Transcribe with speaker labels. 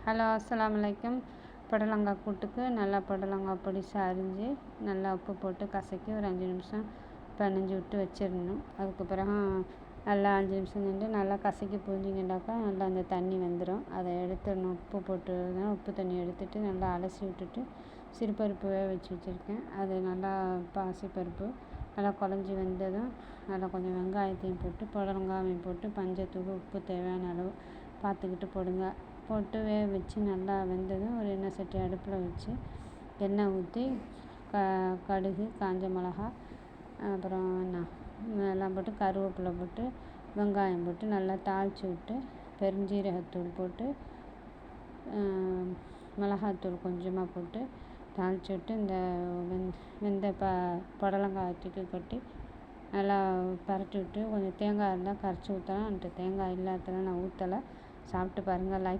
Speaker 1: Hello அஸ்ஸலாமு அலைக்கும். புடலங்காய் கூட்டுக்கு நல்லா புடலங்காய் பொடிசாக அரிஞ்சு நல்லா உப்பு போட்டு கசக்கி ஒரு 5 நிமிஷம் பெனஞ்சு விட்டு வச்சிடணும். அதுக்கு பிறகு நல்லா 5 நிமிஷம் நின்று நல்லா கசக்கி புழிஞ்சிங்கன்னாக்கா நல்லா அந்த தண்ணி வந்துடும். அதை எடுத்துடணும். உப்பு போட்டு உப்பு தண்ணி எடுத்துட்டு நல்லா அலசி விட்டுட்டு சிறுபருப்பு வேக வச்சு வச்சுருக்கேன். அது நல்லா பாசிப்பருப்பு நல்லா குழஞ்சி வந்ததும் நல்லா கொஞ்சம் வெங்காயத்தையும் போட்டு புடலங்காயையும் போட்டு மஞ்சத்தூள் உப்பு தேவையான அளவு பார்த்துக்கிட்டு போட்டு வேக வச்சு நல்லா வெந்ததும் ஒரு எண்ணெய் சட்டி அடுப்பில் வச்சு எண்ணெய் ஊற்றி கடுகு காஞ்ச மிளகா அப்புறம் எல்லாம் போட்டு கருவேப்பிலை போட்டு வெங்காயம் போட்டு நல்லா தாளித்து விட்டு பெருஞ்சீரகத்தூள் போட்டு மிளகாத்தூள் கொஞ்சமாக போட்டு தாளித்து விட்டு இந்த வெந்த புடலங்காய் தூக்கி கொட்டி நல்லா பரட்டி விட்டு கொஞ்சம் தேங்காய் இருந்தால் கரைச்சி ஊற்றலாம். தேங்காய் இல்லாததால் நான் ஊற்றலை. சாப்பிட்டு பாருங்கள். லைக்